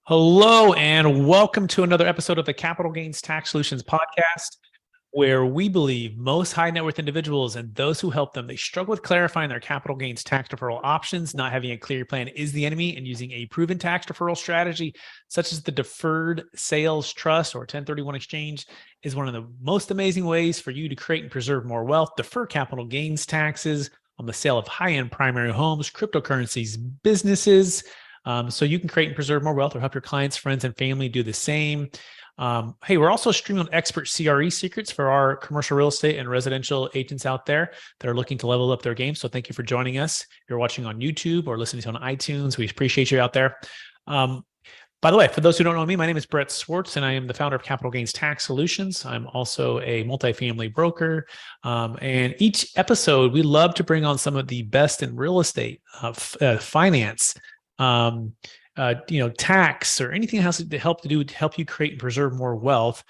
Hello, and welcome to another episode of the Capital Gains Tax Solutions podcast, where we believe most high net worth individuals and those who help them, they struggle with clarifying their capital gains tax deferral options. Not having a clear plan is the enemy, and using a proven tax deferral strategy, such as the Deferred Sales Trust or 1031 exchange, is one of the most amazing ways for you to create and preserve more wealth, defer capital gains taxes on the sale of high-end primary homes, cryptocurrencies, businesses, so you can create and preserve more wealth or help your clients, friends, and family do the same. Hey, we're also streaming expert CRE secrets for our commercial real estate and residential agents out there that are looking to level up their game. So thank you for joining us. If you're watching on YouTube or listening to on iTunes, we appreciate you out there. By the way, for those who don't know me, my name is Brett Swarts, and I am the founder of Capital Gains Tax Solutions. I'm also a multifamily broker. And each episode, we love to bring on some of the best in real estate, finance, tax, or anything else to help you create and preserve more wealth,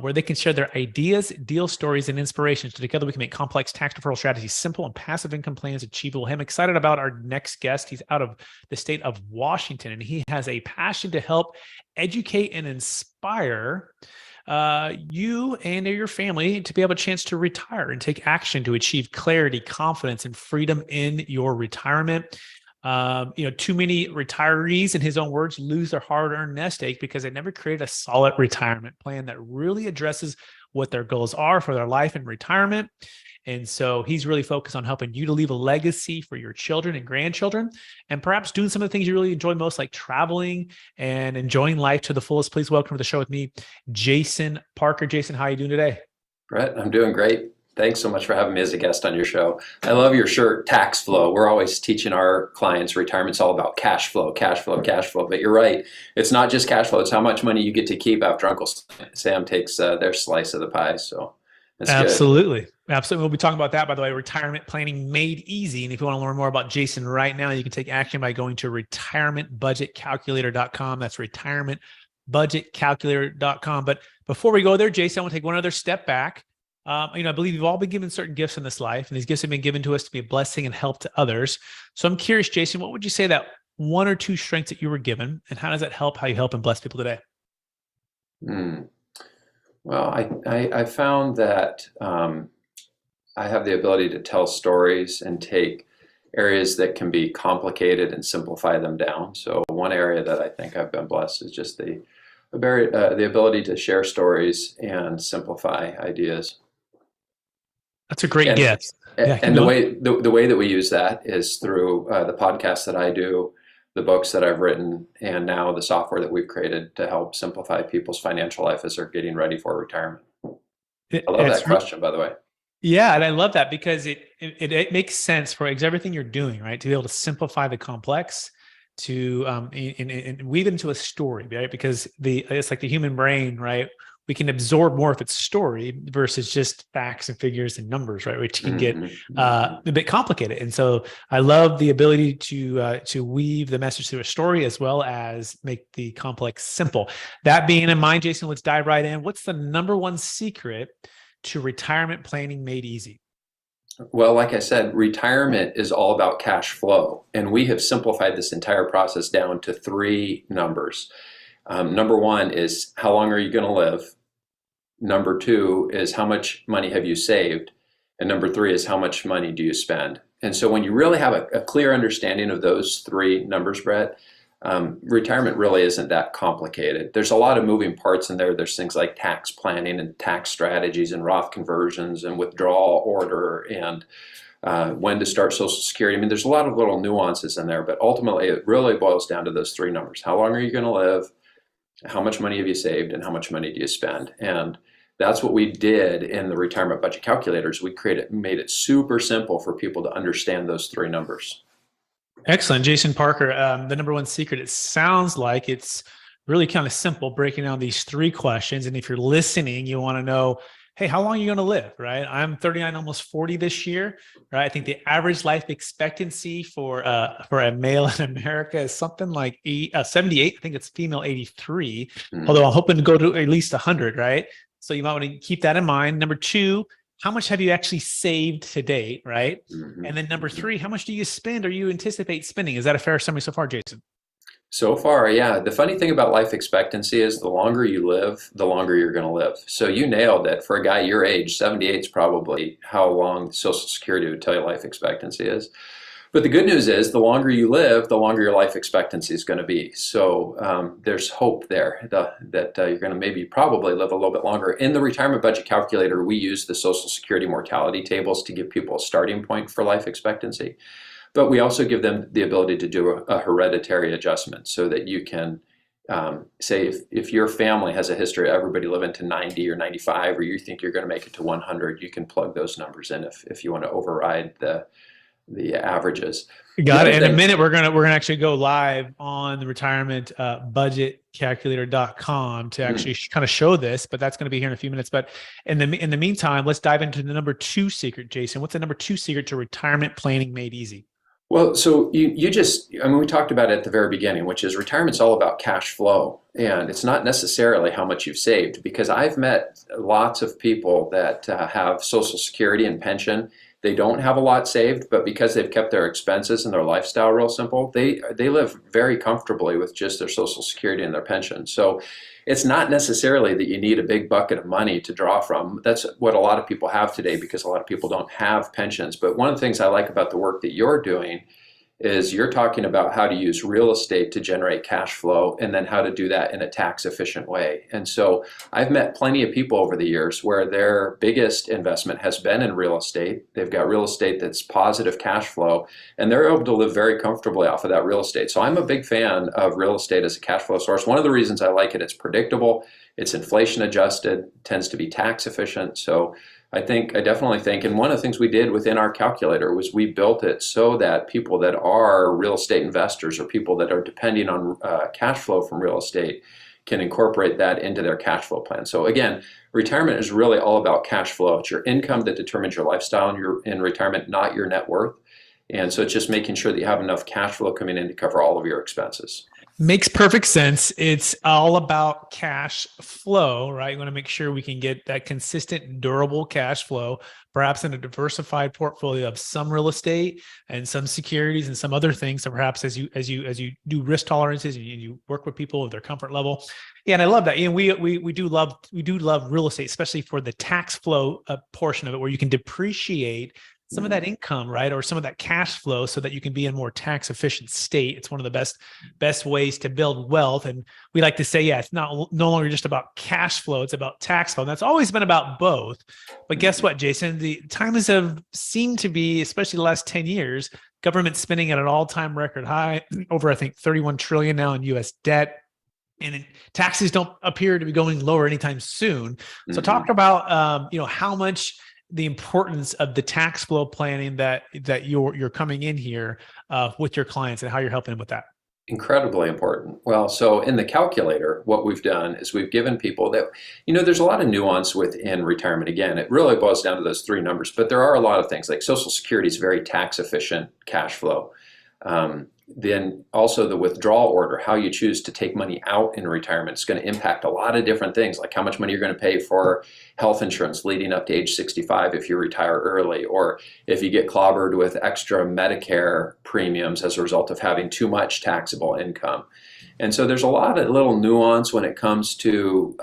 where they can share their ideas, deal stories, and inspirations. So together we can make complex tax deferral strategies simple and passive income plans achievable. I'm excited about our next guest. He's out of the state of Washington, and he has a passion to help educate and inspire you and your family to be able a chance to retire and take action to achieve clarity, confidence, and freedom in your retirement. Too many retirees, in his own words, lose their hard-earned nest egg because they never created a solid retirement plan that really addresses what their goals are for their life and retirement. And so he's really focused on helping you to leave a legacy for your children and grandchildren, and perhaps doing some of the things you really enjoy most, like traveling and enjoying life to the fullest. Please welcome to the show with me, Jason Parker. Jason, how are you doing today? Brett, I'm doing great. Thanks so much for having me as a guest on your show. I love your shirt, Tax Flow. We're always teaching our clients retirement's all about cash flow, cash flow, cash flow. But you're right. It's not just cash flow. It's how much money you get to keep after Uncle Sam takes their slice of the pie. So that's Absolutely. good. Absolutely. We'll be talking about that, by the way, retirement planning made easy. And if you want to learn more about Jason right now, you can take action by going to retirementbudgetcalculator.com. That's retirementbudgetcalculator.com. But before we go there, Jason, I want to take one other step back. I believe we've all been given certain gifts in this life, and these gifts have been given to us to be a blessing and help to others. So I'm curious, Jason, what would you say that one or two strengths that you were given, and how does that help how you help and bless people today? Well, I found that I have the ability to tell stories and take areas that can be complicated and simplify them down. So one area that I think I've been blessed is just the ability to share stories and simplify ideas. That's a great gift. And the way that we use that is through the podcast that I do, the books that I've written, and now the software that we've created to help simplify people's financial life as they're getting ready for retirement. I love that question, by the way. Yeah, and I love that because it makes sense for everything you're doing, right? To be able to simplify the complex, to and weave it into a story, right? Because it's like the human brain, right? We can absorb more if it's story versus just facts and figures and numbers, right? Which can get a bit complicated. And so I love the ability to weave the message through a story as well as make the complex simple. That being in mind, Jason, let's dive right in. What's the number one secret to retirement planning made easy? Well, like I said, retirement is all about cash flow. And we have simplified this entire process down to three numbers. Number one is how long are you going to live? Number two is how much money have you saved? And number three is how much money do you spend? And so when you really have a clear understanding of those three numbers, Brett, retirement really isn't that complicated. There's a lot of moving parts in there. There's things like tax planning and tax strategies and Roth conversions and withdrawal order and when to start Social Security. I mean, there's a lot of little nuances in there, but ultimately it really boils down to those three numbers. How long are you going to live? How much money have you saved? And how much money do you spend? And that's what we did in the retirement budget calculators. We made it super simple for people to understand those three numbers. Excellent. Jason Parker, the number one secret, it sounds like it's really kind of simple, breaking down these three questions. And if you're listening, you want to know, hey, how long are you going to live, right? I'm 39, almost 40 this year, right? I think the average life expectancy for a male in America is something like 78. I think it's female 83, although I'm hoping to go to at least 100, right? So you might want to keep that in mind. Number two, how much have you actually saved to date, right? And then number three, how much do you spend or you anticipate spending? Is that a fair summary so far, Jason? So far, yeah. The funny thing about life expectancy is the longer you live, the longer you're going to live. So you nailed it. For a guy your age, 78 is probably how long Social Security would tell you life expectancy is. But the good news is the longer you live, the longer your life expectancy is going to be. So there's hope there that you're going to maybe probably live a little bit longer. In the retirement budget calculator, we use the Social Security mortality tables to give people a starting point for life expectancy. But we also give them the ability to do a hereditary adjustment so that you can say if your family has a history of everybody living to 90 or 95, or you think you're going to make it to 100, you can plug those numbers in if you want to override the averages. Got it. In a minute, we're gonna actually go live on the retirement budgetcalculator.com to actually kind of show this, but that's going to be here in a few minutes. But in the meantime, let's dive into the number 2 secret, Jason. What's the number 2 secret to retirement planning made easy? Well, so we talked about it at the very beginning, which is retirement's all about cash flow. And it's not necessarily how much you've saved, because I've met lots of people that have Social Security and pension. They don't have a lot saved, but because they've kept their expenses and their lifestyle real simple, they live very comfortably with just their Social Security and their pension. So it's not necessarily that you need a big bucket of money to draw from. That's what a lot of people have today, because a lot of people don't have pensions. But one of the things I like about the work that you're doing is you're talking about how to use real estate to generate cash flow, and then how to do that in a tax efficient way. And so I've met plenty of people over the years where their biggest investment has been in real estate. They've got real estate that's positive cash flow, and they're able to live very comfortably off of that real estate. So I'm a big fan of real estate as a cash flow source. One of the reasons I like it, it's predictable, it's inflation adjusted, tends to be tax efficient. So I definitely think, and one of the things we did within our calculator was we built it so that people that are real estate investors, or people that are depending on cash flow from real estate, can incorporate that into their cash flow plan. So again, retirement is really all about cash flow. It's your income that determines your lifestyle in retirement, not your net worth. And so it's just making sure that you have enough cash flow coming in to cover all of your expenses. Makes perfect sense. It's all about cash flow, right? You want to make sure we can get that consistent, durable cash flow, perhaps in a diversified portfolio of some real estate and some securities and some other things. So perhaps as you do risk tolerances, you work with people with their comfort level. Yeah, and I love that. You know, we do love real estate, especially for the tax flow portion of it, where you can depreciate some of that income, right? Or some of that cash flow, so that you can be in a more tax efficient state. It's one of the best ways to build wealth. And we like to say, yeah, it's no longer just about cash flow, it's about tax flow. And that's always been about both. But guess what, Jason? The times have seemed to be, especially the last 10 years, government spending at an all-time record high, over, I think, 31 trillion now in US debt. And taxes don't appear to be going lower anytime soon. So talk about, how much the importance of the tax flow planning that you're coming in here with your clients, and how you're helping them with that. Incredibly important. Well, so in the calculator, what we've done is we've given people that, there's a lot of nuance within retirement. Again, it really boils down to those 3 numbers, but there are a lot of things like Social Security is very tax efficient cash flow. Then also the withdrawal order, how you choose to take money out in retirement, is going to impact a lot of different things, like how much money you're going to pay for health insurance leading up to age 65 if you retire early, or if you get clobbered with extra Medicare premiums as a result of having too much taxable income. And so there's a lot of little nuance when it comes to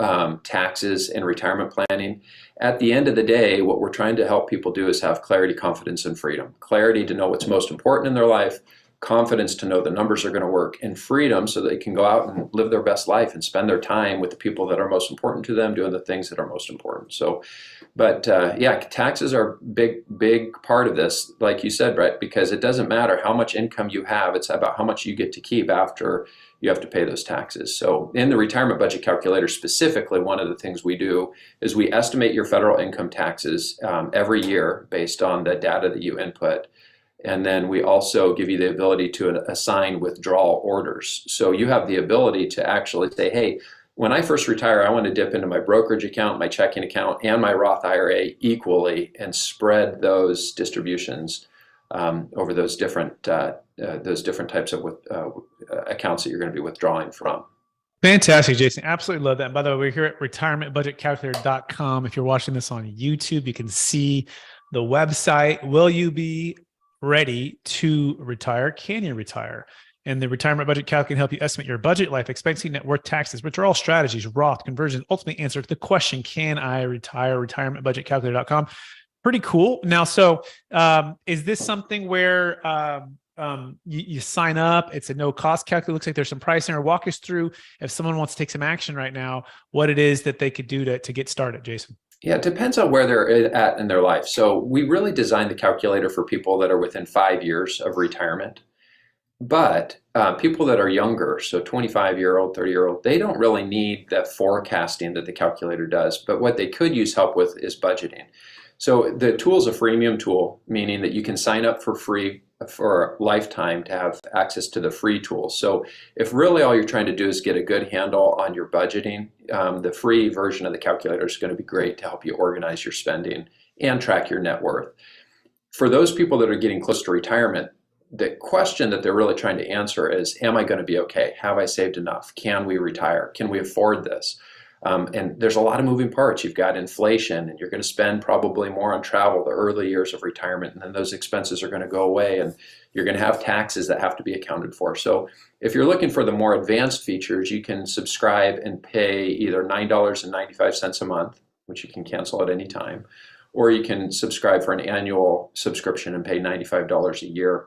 taxes and retirement planning. At the end of the day, what we're trying to help people do is have clarity, confidence, and freedom. Clarity to know what's most important in their life, confidence to know the numbers are going to work, and freedom so they can go out and live their best life and spend their time with the people that are most important to them, doing the things that are most important. So, but taxes are big part of this, like you said, Brett, because it doesn't matter how much income you have, it's about how much you get to keep after you have to pay those taxes. So in the retirement budget calculator specifically, one of the things we do is we estimate your federal income taxes every year based on the data that you input. And then we also give you the ability to assign withdrawal orders. So you have the ability to actually say, hey, when I first retire, I want to dip into my brokerage account, my checking account, and my Roth IRA equally, and spread those distributions over those different types of accounts that you're going to be withdrawing from. Fantastic, Jason. Absolutely love that. And by the way, we're here at retirementbudgetcalculator.com. If you're watching this on YouTube, you can see the website. Will you be ready to retire? Can you retire? And the retirement budget calc can help you estimate your budget, life expectancy, net worth, taxes, which are all strategies, Roth, conversions, ultimately answer to the question, can I retire? Retirementbudgetcalculator.com. Pretty cool. Now, so is this something where you sign up? It's a no cost calculator. Looks like there's some pricing. Or walk us through, if someone wants to take some action right now, what it is that they could do to get started, Jason. Yeah, it depends on where they're at in their life. So we really designed the calculator for people that are within 5 years of retirement. But people that are younger, so 25-year-old, 30-year-old, they don't really need the forecasting that the calculator does. But what they could use help with is budgeting. So the tool is a freemium tool, meaning that you can sign up for free for a lifetime to have access to the free tools. So if really all you're trying to do is get a good handle on your budgeting, the free version of the calculator is going to be great to help you organize your spending and track your net worth. For those people that are getting close to retirement, the question that they're really trying to answer is, am I going to be okay? Have I saved enough? Can we retire? Can we afford this? And there's a lot of moving parts. You've got inflation, and you're going to spend probably more on travel the early years of retirement, and then those expenses are going to go away, and you're going to have taxes that have to be accounted for. So if you're looking for the more advanced features, you can subscribe and pay either $9.95 a month, which you can cancel at any time, or you can subscribe for an annual subscription and pay $95 a year.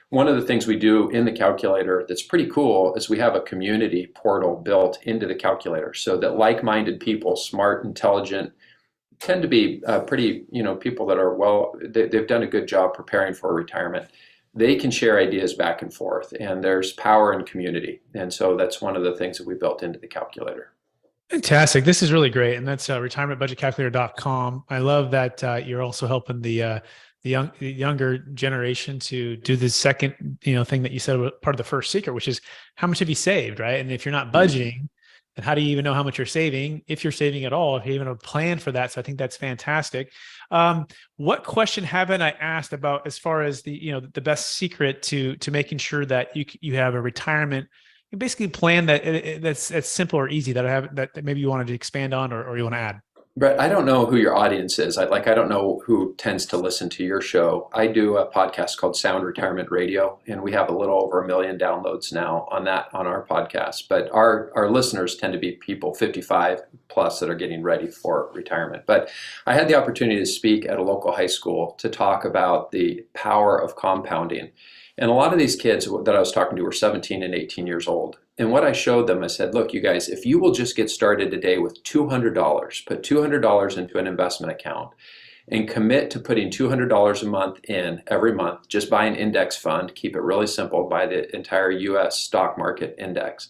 One of the things we do in the calculator that's pretty cool is we have a community portal built into the calculator so that like-minded people, smart, intelligent, tend to be pretty, people that are they've done a good job preparing for retirement. They can share ideas back and forth, and there's power in community. And so that's one of the things that we built into the calculator. Fantastic. This is really great. And that's retirementbudgetcalculator.com. I love that you're also helping the younger generation to do the second, thing that you said was part of the first secret, which is how much have you saved, right? And if you're not budgeting, then how do you even know how much you're saving? If you're saving at all, if you even have a plan for that. So I think that's fantastic. What question haven't I asked about as far as the best secret to making sure that you have a retirement, basically plan that's simple or easy that maybe you wanted to expand on or you want to add? Brett, I don't know who your audience is. I don't know who tends to listen to your show. I do a podcast called Sound Retirement Radio, and we have a little over 1 million downloads now on our podcast. But our listeners tend to be people 55 plus that are getting ready for retirement. But I had the opportunity to speak at a local high school to talk about the power of compounding. And a lot of these kids that I was talking to were 17 and 18 years old. And what I showed them, I said, look, you guys, if you will just get started today with $200, put $200 into an investment account and commit to putting $200 a month in every month, just buy an index fund, keep it really simple, buy the entire US stock market index.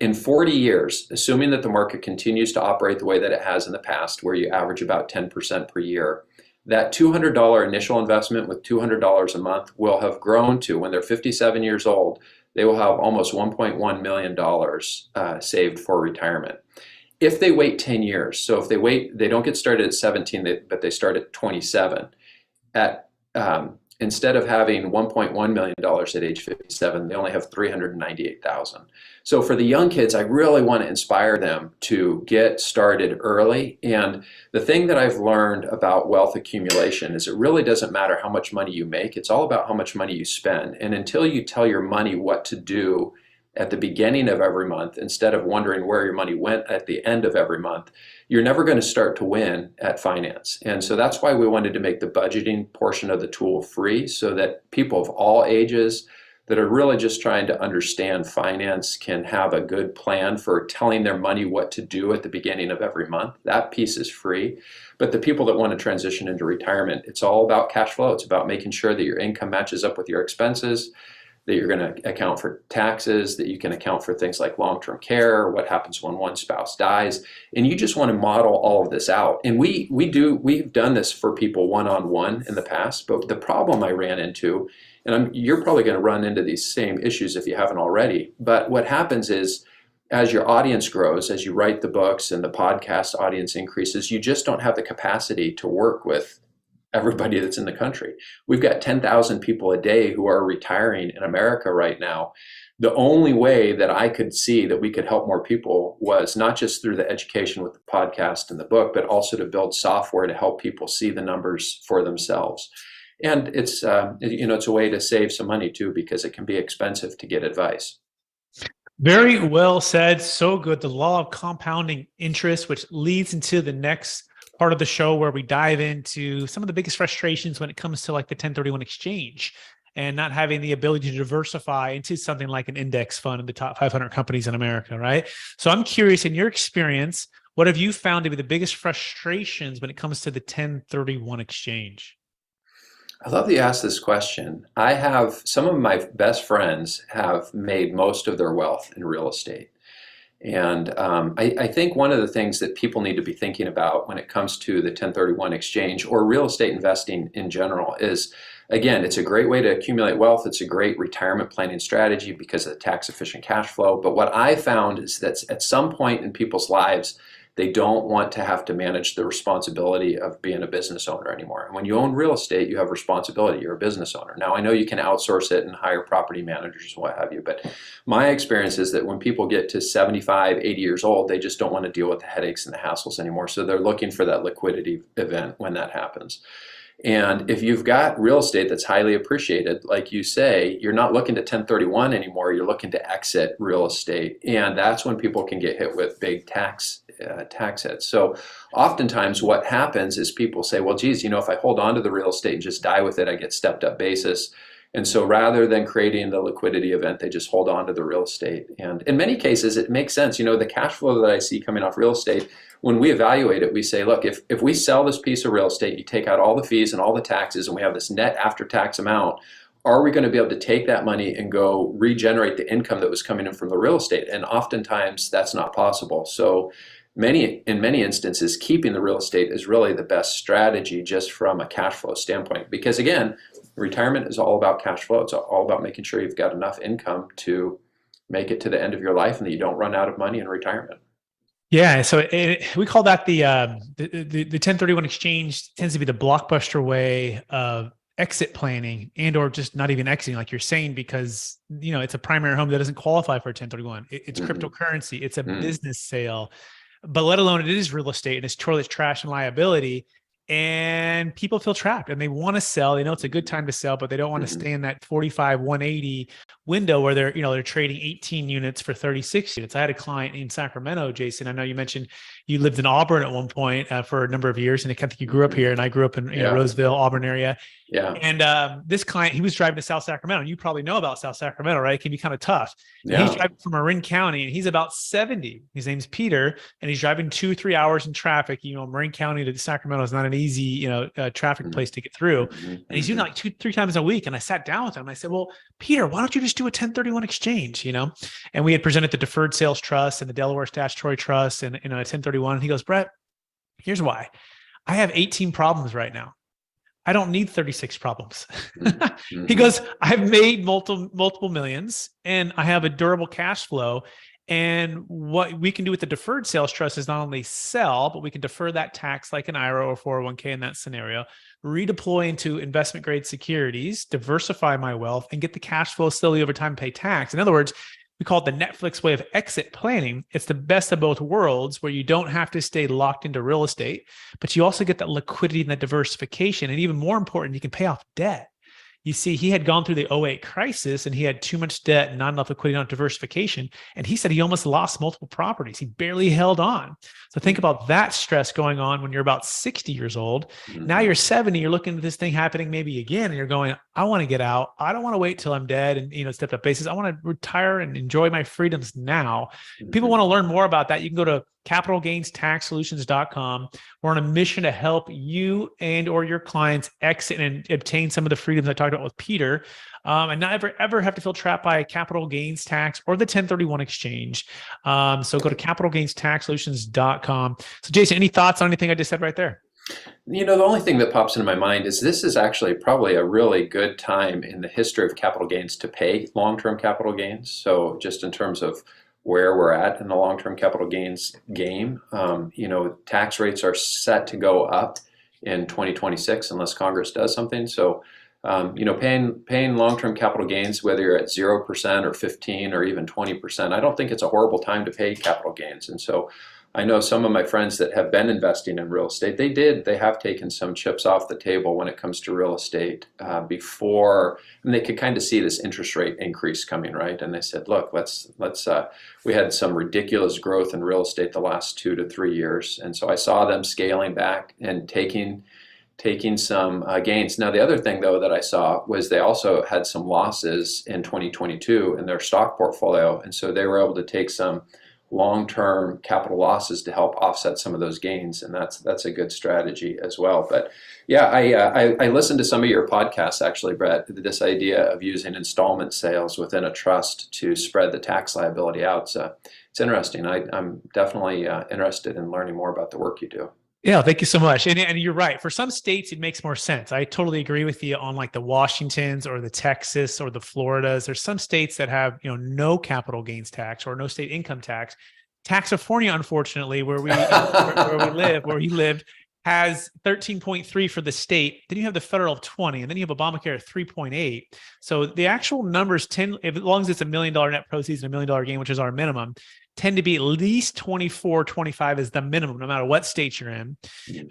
In 40 years, assuming that the market continues to operate the way that it has in the past, where you average about 10% per year, that $200 initial investment with $200 a month will have grown to, when they're 57 years old, they will have almost $1.1 million saved for retirement. If they wait 10 years, so if they don't get started at 17, but they start at 27, instead of having $1.1 million at age 57, they only have $398,000. So for the young kids, I really want to inspire them to get started early. And the thing that I've learned about wealth accumulation is it really doesn't matter how much money you make. It's all about how much money you spend. And until you tell your money what to do at the beginning of every month, instead of wondering where your money went at the end of every month, you're never going to start to win at finance. And so that's why we wanted to make the budgeting portion of the tool free, so that people of all ages that are really just trying to understand finance can have a good plan for telling their money what to do at the beginning of every month. That piece is free. But the people that want to transition into retirement, it's all about cash flow. It's about making sure that your income matches up with your expenses, that you're going to account for taxes, that you can account for things like long-term care, what happens when one spouse dies. And you just want to model all of this out. And we've done this for people one-on-one in the past, but the problem I ran into, and you're probably going to run into these same issues if you haven't already, but what happens is, as your audience grows, as you write the books and the podcast audience increases, you just don't have the capacity to work with everybody that's in the country. We've got 10,000 people a day who are retiring in America right now. The only way that I could see that we could help more people was not just through the education with the podcast and the book, but also to build software to help people see the numbers for themselves. And it's it's a way to save some money too, because it can be expensive to get advice. Very well said. So good. The law of compounding interest, which leads into the next part of the show where we dive into some of the biggest frustrations when it comes to like the 1031 exchange and not having the ability to diversify into something like an index fund in the top 500 companies in America, right? So I'm curious, in your experience, what have you found to be the biggest frustrations when it comes to the 1031 exchange? I love that you asked this question. I have some of my best friends have made most of their wealth in real estate. And I think one of the things that people need to be thinking about when it comes to the 1031 exchange or real estate investing in general is, again, it's a great way to accumulate wealth. It's a great retirement planning strategy because of the tax efficient cash flow. But what I found is that at some point in people's lives, they don't want to have to manage the responsibility of being a business owner anymore. And when you own real estate, you have responsibility. You're a business owner. Now, I know you can outsource it and hire property managers and what have you, but my experience is that when people get to 75, 80 years old, they just don't want to deal with the headaches and the hassles anymore. So they're looking for that liquidity event when that happens. And if you've got real estate that's highly appreciated, like you say, you're not looking to 1031 anymore, you're looking to exit real estate. And that's when people can get hit with big tax hits. So oftentimes what happens is people say, well, geez, if I hold on to the real estate and just die with it, I get stepped up basis. And so rather than creating the liquidity event, they just hold on to the real estate. And in many cases, it makes sense. The cash flow that I see coming off real estate, when we evaluate it, we say, look, if we sell this piece of real estate, you take out all the fees and all the taxes, and we have this net after-tax amount, are we going to be able to take that money and go regenerate the income that was coming in from the real estate? And oftentimes, that's not possible. So in many instances, keeping the real estate is really the best strategy just from a cash flow standpoint. Because again, retirement is all about cash flow. It's all about making sure you've got enough income to make it to the end of your life and that you don't run out of money in retirement. Yeah, so we call that the 1031 exchange tends to be the blockbuster way of exit planning and or just not even exiting, like you're saying, because it's a primary home that doesn't qualify for a 1031. It's cryptocurrency, it's a business sale, but let alone it is real estate and it's toilet trash and liability. And people feel trapped and they want to sell. They know it's a good time to sell, but they don't want to stay in that 45, 180 window where they're trading 18 units for 36 units. I had a client in Sacramento, Jason. I know you mentioned you lived in Auburn at one point for a number of years, and I think you grew up here, and I grew up in Roseville, Auburn area. Yeah. And this client, he was driving to South Sacramento. And you probably know about South Sacramento, right? It can be kind of tough. Yeah. He's driving from Marin County, and he's about 70. His name's Peter, and he's driving 2-3 hours in traffic. Marin County to Sacramento is not an easy, traffic place to get through. And he's doing like 2-3 times a week. And I sat down with him and I said, well, Peter, why don't you just do a 1031 exchange, And we had presented the Deferred Sales Trust and the Delaware Statutory Trust and a 1031. And he goes, Brett, here's why. I have 18 problems right now. I don't need 36 problems. He goes, I've made multiple millions and I have a durable cash flow. And what we can do with the Deferred Sales Trust is not only sell, but we can defer that tax like an IRA or 401k in that scenario, redeploy into investment grade securities, diversify my wealth, and get the cash flow slowly over time, pay tax. In other words, we call it the Netflix way of exit planning. It's the best of both worlds where you don't have to stay locked into real estate, but you also get that liquidity and that diversification. And even more important, you can pay off debt. You see, he had gone through the '08 crisis and he had too much debt and not enough liquidity on diversification. And he said he almost lost multiple properties. He barely held on. So think about that stress going on when you're about 60 years old. Now you're 70, you're looking at this thing happening maybe again, and you're going, I want to get out. I don't want to wait till I'm dead and, stepped up basis. I want to retire and enjoy my freedoms now. People want to learn more about that. You can go to capitalgainstaxsolutions.com. We're on a mission to help you and or your clients exit and obtain some of the freedoms I talked about with Peter, and not ever have to feel trapped by capital gains tax or the 1031 exchange. So go to capitalgainstaxsolutions.com. So Jason, any thoughts on anything I just said right there? The only thing that pops into my mind is this is actually probably a really good time in the history of capital gains to pay long-term capital gains. So just in terms of where we're at in the long-term capital gains game, tax rates are set to go up in 2026 unless Congress does something. So, paying long-term capital gains, whether you're at 0% or 15 or even 20%, I don't think it's a horrible time to pay capital gains. And so I know some of my friends that have been investing in real estate, they have taken some chips off the table when it comes to real estate before, and they could kind of see this interest rate increase coming, right? And they said, look, we had some ridiculous growth in real estate the last 2 to 3 years. And so I saw them scaling back and taking some gains. Now, the other thing, though, that I saw was they also had some losses in 2022 in their stock portfolio. And so they were able to take some long-term capital losses to help offset some of those gains. And that's a good strategy as well. But yeah, I listened to some of your podcasts, actually, Brett, this idea of using installment sales within a trust to spread the tax liability out. So it's interesting. I'm definitely interested in learning more about the work you do. Yeah, thank you so much. And you're right. For some states, it makes more sense. I totally agree with you on like the Washingtons or the Texas or the Floridas. There's some states that have, no capital gains tax or no state income tax. California, unfortunately, where we lived, has 13.3 for the state. Then you have the federal of 20, and then you have Obamacare at 3.8. So the actual numbers as long as it's $1 million net proceeds and $1 million gain, which is our minimum, tend to be at least 24, 25 is the minimum, no matter what state you're in,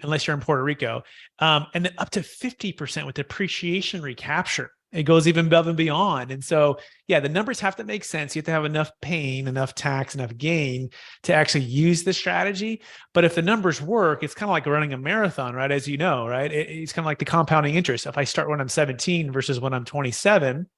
unless you're in Puerto Rico. And then up to 50% with depreciation recapture. It goes even above and beyond. And so, yeah, the numbers have to make sense. You have to have enough pain, enough tax, enough gain to actually use the strategy. But if the numbers work, it's kind of like running a marathon, right? As you know, right? It's kind of like the compounding interest. If I start when I'm 17 versus when I'm 27,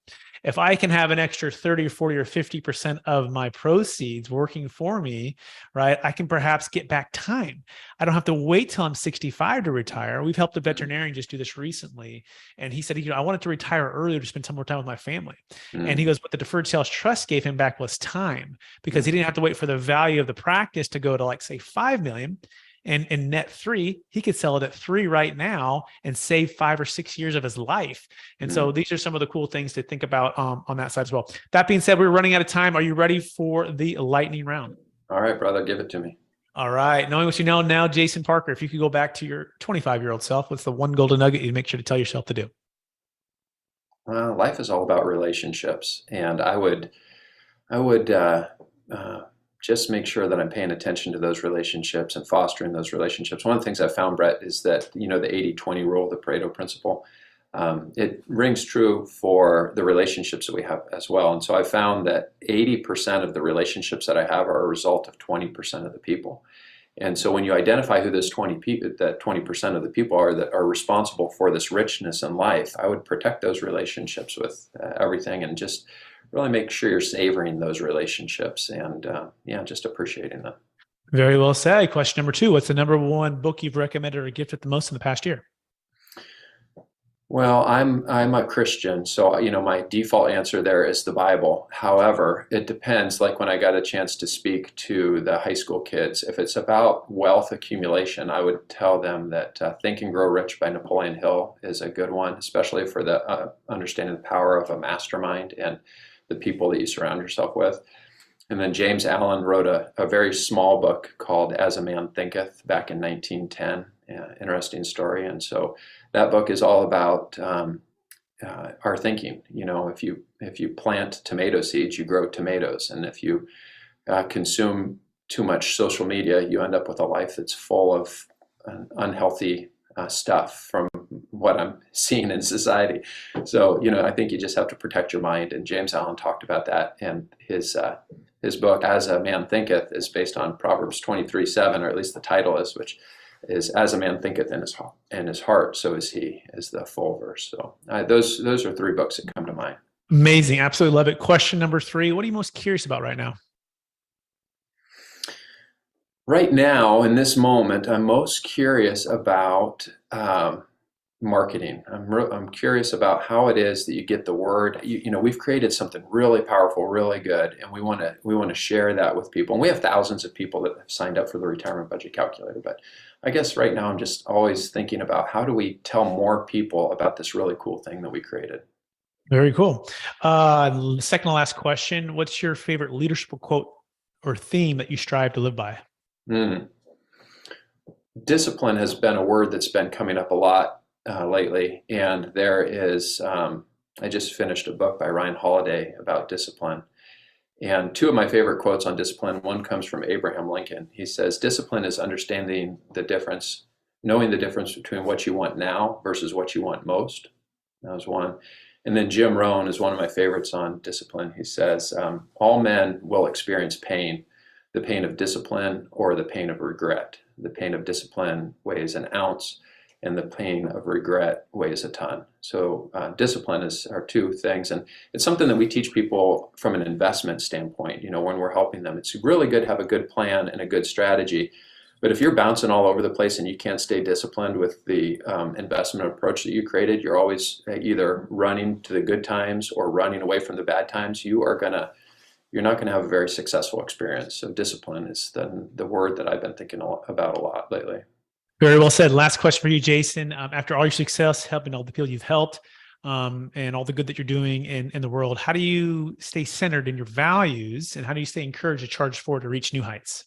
if I can have an extra 30 or 40 or 50% of my proceeds working for me, right, I can perhaps get back time. I don't have to wait till I'm 65 to retire. We've helped a veterinarian just do this recently. And he said, I wanted to retire earlier to spend some more time with my family. And he goes, what the Deferred Sales Trust gave him back was time, because he didn't have to wait for the value of the practice to go to, like, say, 5 million. And in net 3, he could sell it at 3 right now and save 5 or 6 years of his life. And so these are some of the cool things to think about on that side as well. That being said, we're running out of time. Are you ready for the lightning round? All right, brother, give it to me. All right. Knowing what you know now, Jason Parker, if you could go back to your 25-year-old self, what's the one golden nugget you'd make sure to tell yourself to do? Life is all about relationships, and I would just make sure that I'm paying attention to those relationships and fostering those relationships. One of the things I found, Brett, is that, the 80-20 rule, the Pareto principle, it rings true for the relationships that we have as well. And so I found that 80% of the relationships that I have are a result of 20% of the people. And so when you identify who those 20% of the people are that are responsible for this richness in life, I would protect those relationships with everything, and just really make sure you're savoring those relationships and just appreciating them. Very well said. Question number 2, what's the number one book you've recommended or gifted the most in the past year? Well, I'm a Christian, so my default answer there is the Bible. However, it depends. Like when I got a chance to speak to the high school kids, if it's about wealth accumulation, I would tell them that Think and Grow Rich by Napoleon Hill is a good one, especially for the understanding the power of a mastermind and the people that you surround yourself with. And then James Allen wrote a very small book called As a Man Thinketh back in 1910. Interesting story. And so that book is all about our thinking. If you plant tomato seeds, you grow tomatoes. And if you consume too much social media, you end up with a life that's full of unhealthy stuff from what I'm seeing in society. So, I think you just have to protect your mind. And James Allen talked about that. And his book, As a Man Thinketh, is based on Proverbs 23:7, or at least the title is, which is as a man thinketh in his heart, so is he, is the full verse. So those are 3 books that come to mind. Amazing. Absolutely love it. Question number 3, what are you most curious about right now? Right now, in this moment, I'm most curious about marketing. I'm curious about how it is that you get the word. We've created something really powerful, really good, and we want to share that with people. And we have thousands of people that have signed up for the Retirement Budget Calculator. But I guess right now I'm just always thinking about how do we tell more people about this really cool thing that we created. Very cool. Second to last question, what's your favorite leadership quote or theme that you strive to live by? Discipline has been a word that's been coming up a lot lately, and there is I just finished a book by Ryan Holiday about discipline, And two of my favorite quotes on discipline, one comes from Abraham Lincoln. He says, discipline is understanding the difference, knowing the difference between what you want now versus what you want most. That was one. And then Jim Rohn is one of my favorites on discipline. He says, all men will experience pain, the pain of discipline or the pain of regret. The pain of discipline weighs an ounce, and the pain of regret weighs a ton. So discipline are two things, and it's something that we teach people from an investment standpoint. When we're helping them, it's really good to have a good plan and a good strategy. But if you're bouncing all over the place and you can't stay disciplined with the investment approach that you created, you're always either running to the good times or running away from the bad times. You're not going to have a very successful experience. So discipline is the word that I've been thinking about a lot lately. Very well said. Last question for you, Jason. After all your success, helping all the people you've helped, and all the good that you're doing in the world, how do you stay centered in your values, and how do you stay encouraged to charge forward to reach new heights?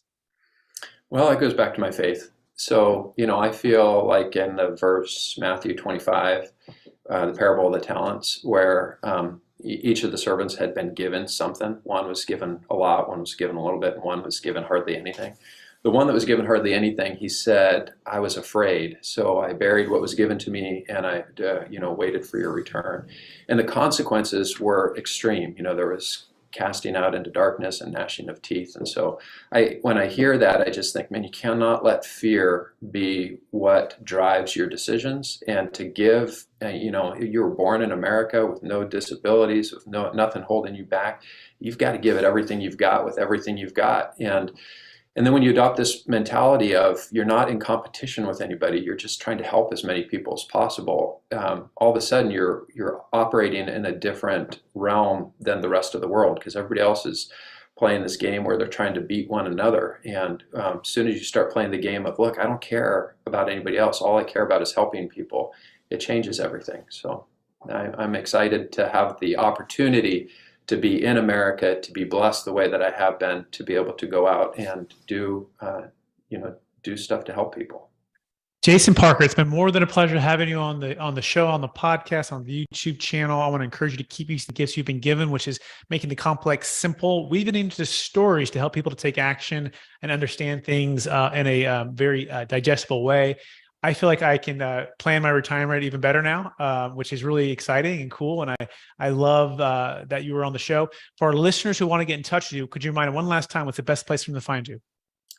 Well, it goes back to my faith. So, I feel like in the verse, Matthew 25, the parable of the talents, where each of the servants had been given something. One was given a lot, one was given a little bit, and one was given hardly anything. The one that was given hardly anything, he said, I was afraid, so I buried what was given to me, and I, waited for your return. And the consequences were extreme. There was casting out into darkness and gnashing of teeth. And so when I hear that, I just think, man, you cannot let fear be what drives your decisions. And to give, you were born in America with no disabilities, with nothing holding you back. You've got to give it everything you've got with everything you've got. And then when you adopt this mentality of you're not in competition with anybody, you're just trying to help as many people as possible, all of a sudden you're operating in a different realm than the rest of the world, because everybody else is playing this game where they're trying to beat one another. And as soon as you start playing the game of, look, I don't care about anybody else, all I care about is helping people, it changes everything. So I'm excited to have the opportunity to be in America, to be blessed the way that I have been, to be able to go out and do stuff to help people. Jason Parker, it's been more than a pleasure having you on the show, on the podcast, on the YouTube channel. I want to encourage you to keep using the gifts you've been given, which is making the complex simple, weaving into stories to help people to take action and understand things in a very digestible way. I feel like I can plan my retirement even better now, which is really exciting and cool. And I love that you were on the show. For our listeners who want to get in touch with you, could you remind them one last time what's the best place for them to find you?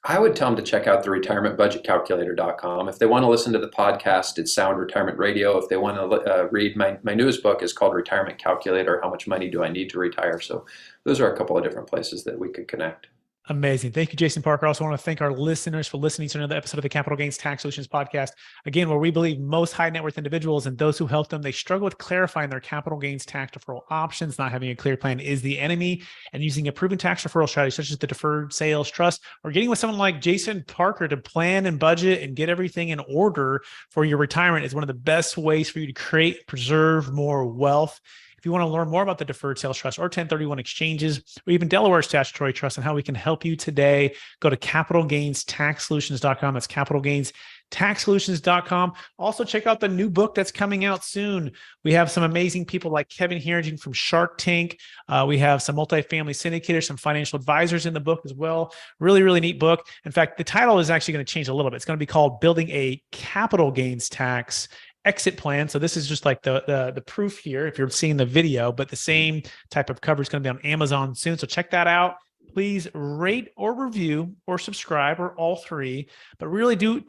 I would tell them to check out the retirementbudgetcalculator.com. If they want to listen to the podcast, it's Sound Retirement Radio. If they want to read my newest book, is called Retirement Calculator, How Much Money Do I Need to Retire? So those are a couple of different places that we could connect. Amazing. Thank you, Jason Parker. I also want to thank our listeners for listening to another episode of the Capital Gains Tax Solutions podcast. Again, where we believe most high net worth individuals and those who help them, they struggle with clarifying their capital gains tax deferral options. Not having a clear plan is the enemy, and using a proven tax deferral strategy such as the Deferred Sales Trust, or getting with someone like Jason Parker to plan and budget and get everything in order for your retirement is one of the best ways for you to create, preserve more wealth. If you want to learn more about the Deferred Sales Trust or 1031 exchanges, or even Delaware Statutory Trust and how we can help you today, go to capitalgainstaxsolutions.com. That's capitalgainstaxsolutions.com. Also, check out the new book that's coming out soon. We have some amazing people like Kevin Harrington from Shark Tank. We have some multifamily syndicators, some financial advisors in the book as well. Really, really neat book. In fact, the title is actually going to change a little bit. It's going to be called Building a Capital Gains Tax Exit Plan. So this is just like the proof here if you're seeing the video, but the same type of cover is going to be on Amazon soon. So check that out. Please rate or review or subscribe, or all three, but really do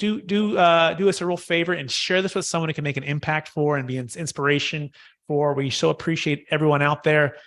us a real favor and share this with someone who can make an impact for and be an inspiration for. We so appreciate everyone out there.